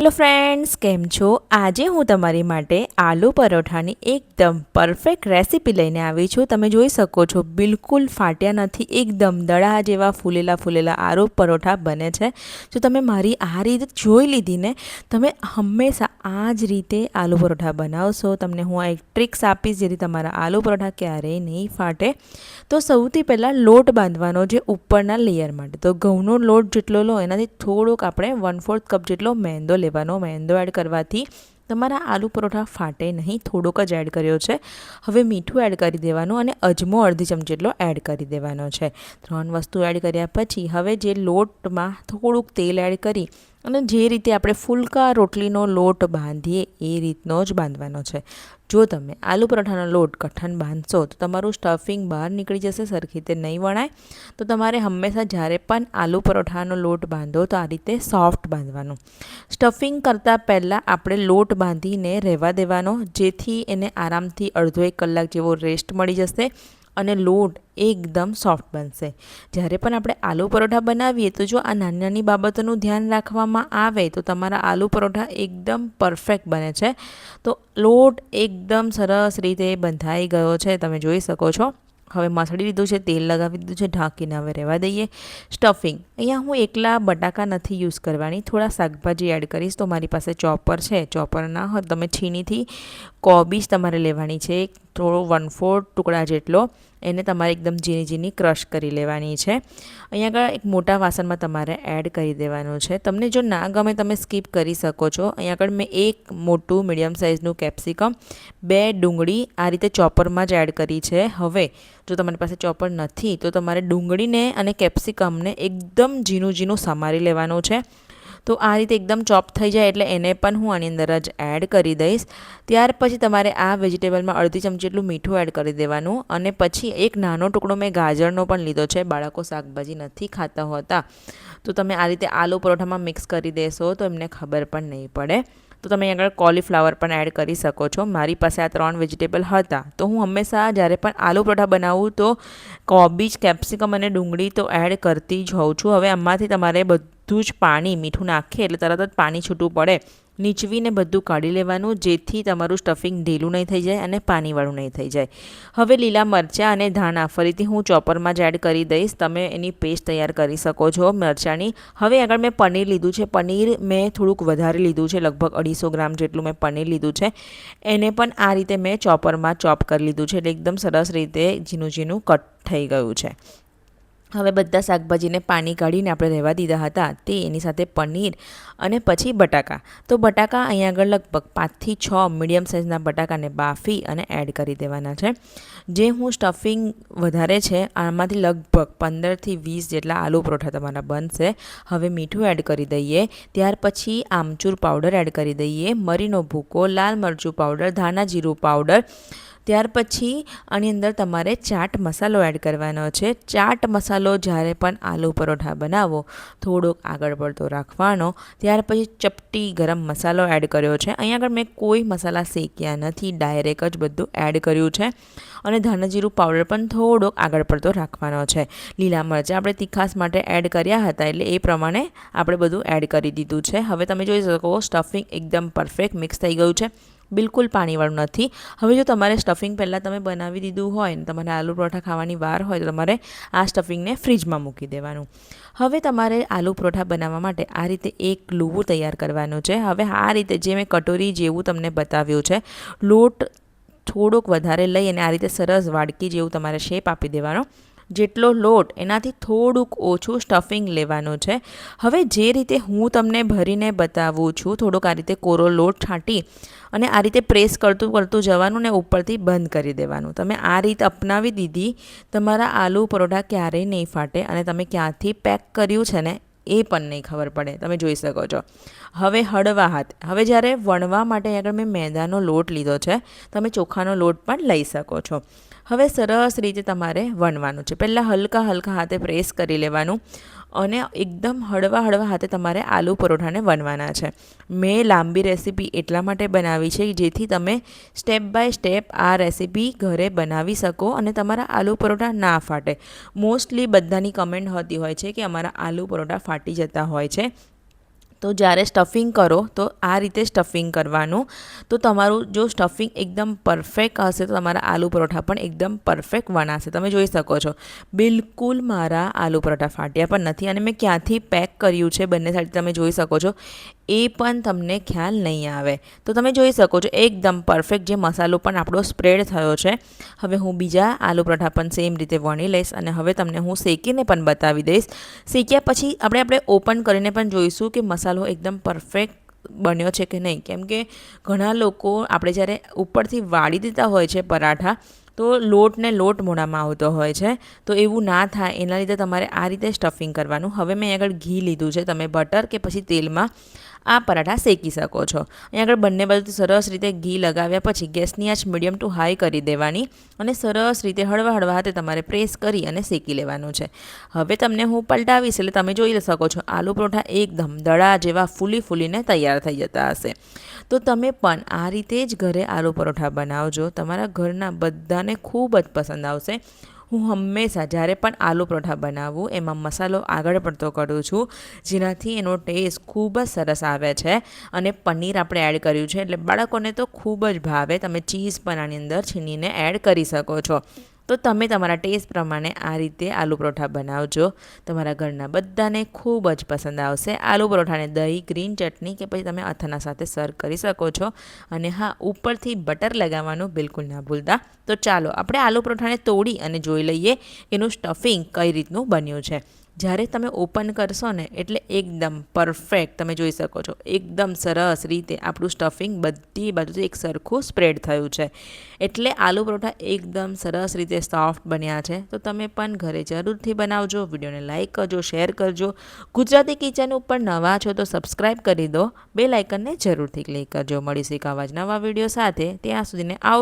Hello friends, કેમ છો? આજે હું તમારી માટે આલુ પરોઠાની એકદમ પરફેક્ટ રેસીપી લઈને આવી છું. તમે જોઈ શકો છો, બિલકુલ ફાટ્યા નથી, એકદમ દડા જેવા ફૂલેલા આલુ પરોઠા બને છે. જો તમે મારી આ રીત જોઈ લીધી ને, તમે હંમેશા આ જ રીતે આલુ પરોઠા બનાવશો. તમને હું આ એક ટ્રિક્સ આપીશ જેથી તમારા આલુ પરોઠા ક્યારેય નહીં ફાટે. તો સૌથી પહેલાં લોટ બાંધવાનો છે ઉપરના લેયર માટે. તો ઘઉંનો લોટ જેટલો લો એનાથી થોડોક આપણે 1/4 કપ જેટલો મેંદો લેવાનો. મેંદો એડ કરવાથી તમારા આલુ પરોઠા ફાટે નહીં. થોડોક જ એડ કર્યો છે. હવે મીઠું એડ કરી દેવાનું અને અજમો અડધી ચમચી જેટલો એડ કરી દેવાનો છે. 3 વસ્તુ એડ કર્યા પછી હવે જે લોટમાં થોડુંક તેલ એડ કરી અને જે રીતે આપણે ફુલકા રોટલીનો લોટ બાંધીએ એ રીતનો જ બાંધવાનો છે. જો તમે આલુ પરોઠાનો લોટ કઠણ બાંધશો તો તમારું સ્ટફિંગ બહાર નીકળી જશે, સરખી રીતે નહીં વણાય. તો તમારે હંમેશા જ્યારે પણ આલુ પરોઠાનો લોટ બાંધો તો આ રીતે સોફ્ટ બાંધવાનું. સ્ટફિંગ કરતાં પહેલાં આપણે લોટ બાંધીને રહેવા દેવાનો, જેથી એને આરામથી અડધો 1 કલાક જેવો રેસ્ટ મળી જશે અને લોટ એકદમ સોફ્ટ બનશે. જ્યારે પણ આપણે આલુ પરોઠા બનાવીએ તો જો આ નાની બાબતોનું ધ્યાન રાખવામાં આવે તો તમારા આલુ પરોઠા એકદમ પરફેક્ટ બને છે. તો લોટ એકદમ સરસ રીતે બંધાઈ ગયો છે, તમે જોઈ શકો છો. હવે મસળી લીધું છે, તેલ લગાવી દીધું છે, ઢાંકીને હવે રહેવા દઈએ. સ્ટફિંગ અહીંયા હું એકલા બટાકા નથી યુઝ કરવાની, થોડા શાકભાજી એડ કરીશ. તો મારી પાસે ચોપર છે, ચોપર ના હોય તમે છીણીથી કોબીજ તમારે લેવાની છે, થોડો 1/4 ટુકડા જેટલો. એને તમારે એકદમ ઝીણી ક્રશ કરી લેવાની છે. અહીંયા આગળ એક મોટા વાસણમાં તમારે એડ કરી દેવાનું છે. તમને જો ના ગમે તમે સ્કીપ કરી શકો છો. અહીંયા આગળ મેં એક મોટું મીડિયમ સાઇઝનું કેપ્સિકમ, 2 ડુંગળી આ રીતે ચોપરમાં જ એડ કરી છે. હવે જો તમારી પાસે ચોપર નથી તો તમારે ડુંગળીને અને કેપ્સિકમને એકદમ ઝીણું સમારી લેવાનું છે. તો આ રીતે એકદમ ચોપ થઈ જાય એટલે એને પણ હું આની અંદર જ એડ કરી દઈશ. ત્યાર પછી તમારે આ વેજીટેબલમાં અડધી ચમચી જેટલું મીઠું એડ કરી દેવાનું અને પછી એક નાનો ટુકડો મેં ગાજરનો પણ લીધો છે. બાળકો શાકભાજી નથી ખાતા હોતા તો તમે આ રીતે આલુ પરોઠામાં મિક્સ કરી દેશો તો એમને ખબર પણ નહીં પડે. તો તમે આગળ કોલીફ્લાવર પણ એડ કરી શકો છો. મારી પાસે આ 3 વેજીટેબલ હતા તો હું હંમેશા જ્યારે પણ આલુ પરોઠા બનાવું તો કોબીજ, કેપ્સિકમ અને ડુંગળી તો એડ કરતી જ હોઉં છું. હવે આમાંથી તમારે બધું જ પાણી, મીઠું નાખીએ એટલે તરત જ પાણી છૂટું પડે, નીચવીને બધું કાઢી લેવાનું, જેથી તમારું સ્ટફિંગ ઢીલું નહીં થઈ જાય અને પાણીવાળું નહીં થઈ જાય. હવે લીલા મરચાં અને ધાણા ફરીથી હું ચોપરમાં જ એડ કરી દઈશ. તમે એની પેસ્ટ તૈયાર કરી શકો છો મરચાંની. હવે આગળ મેં પનીર લીધું છે. પનીર મેં થોડુંક વધારે લીધું છે, લગભગ 250 ગ્રામ જેટલું મેં પનીર લીધું છે. એને પણ આ રીતે મેં ચોપરમાં ચોપ કરી લીધું છે એટલે એકદમ સરસ રીતે ઝીણું કટ થઈ ગયું છે. હવે બધા શાકભાજીને પાણી કાઢીને આપણે રહેવા દીધા હતા તે એની સાથે પનીર અને પછી બટાકા. તો બટાકા અહીંયા આગળ લગભગ 5 થી 6 મીડિયમ સાઇઝના બટાકાને બાફી અને એડ કરી દેવાના છે. જે હું સ્ટફિંગ વધારે છે આમાંથી લગભગ 15 થી 20 જેટલા આલુ પરોઠા તમારા બનશે. હવે મીઠું એડ કરી દઈએ, ત્યાર પછી આમચૂર પાવડર એડ કરી દઈએ, મરીનો ભૂકો, લાલ મરચું પાવડર, ધાણા જીરું પાવડર. ત્યાર પછી આની અંદર તમારે ચાટ મસાલો એડ કરવાનો છે. ચાટ મસાલો જ્યારે પણ આલુ પરોઠા બનાવો થોડોક આગળ પડતો રાખવાનો. ત્યાર પછી ચપટી ગરમ મસાલો એડ કર્યો છે. અહીંયા આગળ મેં કોઈ મસાલા શેક્યા નથી, ડાયરેક્ટ જ બધું એડ કર્યું છે. અને ધાણા જીરું પાવડર પણ થોડોક આગળ પડતો રાખવાનો છે. લીલા મરચાં આપણે તીખાસ માટે એડ કર્યા હતા એટલે એ પ્રમાણે આપણે બધું એડ કરી દીધું છે. હવે તમે જોઈ શકો સ્ટફિંગ એકદમ પરફેક્ટ મિક્સ થઈ ગયું છે, બિલકુલ પાણીવાળું નથી. હવે જો તમારે સ્ટફિંગ પહેલાં તમે બનાવી દીધું હોય ને તમારે આલુ પરોઠા ખાવાની વાર હોય તો તમારે આ સ્ટફિંગને ફ્રીજમાં મૂકી દેવાનું. હવે તમારે આલુ પરોઠા બનાવવા માટે આ રીતે એક લુવું તૈયાર કરવાનું છે. હવે આ રીતે જે મેં કટોરી જેવું તમને બતાવ્યું છે, લોટ થોડોક વધારે લઈ અને આ રીતે સરસ વાડકી જેવું તમારે શેપ આપી દેવાનો. જેટલો લોટ એનાથી થોડુંક ઓછું સ્ટફિંગ લેવાનું છે. હવે જે રીતે હું તમને ભરીને બતાવું છું, થોડોક આ રીતે કોરો લોટ છાંટી અને આ રીતે પ્રેસ કરતું જવાનું ને ઉપરથી બંધ કરી દેવાનું. તમે આ રીત અપનાવી દીધી, તમારા આલુ પરોઠા ક્યારેય નહીં ફાટે અને તમે ક્યાંથી પેક કર્યું છે ને એ પણ નહીં ખબર પડે. તમે જોઈ શકો છો. હવે હળવા હાથ, હવે જ્યારે વણવા માટે આગળ મેં મેદાનો લોટ લીધો છે, તમે ચોખાનો લોટ પણ લઈ શકો છો. હવે સરસ રીતે તમારે વણવાનું છે. પહેલાં હલકા હાથે પ્રેસ કરી લેવાનું અને એકદમ હળવા હાથે તમારે આલુ પરોઠાને વણવાના છે. મેં લાંબી રેસીપી એટલા માટે બનાવી છે જેથી તમે સ્ટેપ બાય સ્ટેપ આ રેસીપી ઘરે બનાવી શકો અને તમારા આલુ પરોઠા ના ફાટે. મોસ્ટલી બધાની કમેન્ટ હોતી હોય છે કે અમારા આલુ પરોઠા ફાટી જતા હોય છે. તો જ્યારે સ્ટફિંગ કરો તો આ રીતે સ્ટફિંગ કરવાનું. તો તમારું જો સ્ટફિંગ એકદમ પરફેક્ટ હશે તો તમારા આલુ પરોઠા પણ એકદમ પરફેક્ટ બનાશે. તમે જોઈ શકો છો બિલકુલ મારા આલુ પરોઠા ફાટ્યા પણ નથી, અને મેં ક્યાંથી પેક કર્યું છે બંને સાઈડ તમે જોઈ શકો છો એ પણ તમને ખ્યાલ નહીં આવે. તો તમે જોઈ શકો છો એકદમ પરફેક્ટ જે મસાલો પણ આપણો સ્પ્રેડ થયો છે. હવે હું બીજા આલુ પરોઠા પણ સેમ રીતે વણી લઈશ અને હવે તમને હું શેકીને પણ બતાવી દઈશ. શેક્યા પછી આપણે ઓપન કરીને પણ જોઈશું કે મસાલો એકદમ પરફેક્ટ બન્યો છે કે નહીં. કેમ કે ઘણા લોકો આપણે જ્યારે ઉપરથી વાળી દીધા હોય છે પરાઠા તો લોટ મોઢામાં આવતો હોય છે, તો એવું ના થાય એના લીધે તમારે આ રીતે સ્ટફિંગ કરવાનું. હવે મેં આગળ ઘી લીધું છે, તમે બટર કે પછી તેલમાં આ પરાઠા શેકી શકો છો. અહીં આગળ બંને બાજુથી સરસ રીતે ઘી લગાવ્યા પછી ગેસની આંચ મીડિયમ ટુ હાઈ કરી દેવાની અને સરસ રીતે હળવા હાથે તમારે પ્રેસ કરી અને શેકી લેવાનું છે. હવે તમને હું પલટાવીશ એટલે તમે જોઈ શકો છો આલુ પરોઠા એકદમ દડા જેવા ફૂલીને તૈયાર થઈ જતા હશે. તો તમે પણ આ રીતે જ ઘરે આલુ પરોઠા બનાવજો, તમારા ઘરના બધાને ખૂબ જ પસંદ આવશે. હું હંમેશા જ્યારે પણ આલુ પરોઠા બનાવું એમાં મસાલો આગળ પડતો કરું છું, જેનાથી એનો ટેસ્ટ ખૂબ જ સરસ આવે છે. અને પનીર આપણે એડ કર્યું છે એટલે બાળકોને તો ખૂબ જ ભાવે. તમે ચીઝ પણ આની અંદર છીનીને એડ કરી શકો છો. તો તમે તમારા ટેસ્ટ પ્રમાણે આ રીતે આલુ પરોઠા બનાવજો, તમારા ઘરના બધાને ખૂબ જ પસંદ આવશે. આલુ પરોઠાને દહીં, ગ્રીન ચટણી કે પછી તમે અથાણા સાથે સર્વ કરી શકો છો. અને હા, ઉપરથી બટર લગાવવાનું બિલકુલ ના ભૂલતા. તો ચાલો આપણે આલુ પરોઠાને તોડી અને જોઈ લઈએ એનું સ્ટફિંગ કઈ રીતનું બન્યું છે. જ્યારે તમે ઓપન કરશો ને એટલે એકદમ પરફેક્ટ તમે જોઈ શકો છો એકદમ સરસ રીતે આપણું સ્ટફિંગ બધી બાજુથી એક સરખું સ્પ્રેડ થયું છે. એટલે આલુ પરોઠા એકદમ સરસ રીતે સોફ્ટ બન્યા છે. તો તમે પણ ઘરે જરૂરથી બનાવજો. વિડીયોને લાઇક કરજો, શેર કરજો. ગુજરાતી કિચન ઉપર નવા છો તો સબસ્ક્રાઈબ કરી દો, બેલ આઇકનને જરૂરથી ક્લિક કરજો. મળીશું એક આવા જ નવા વિડીયો સાથે. ત્યાં સુધીને આવો.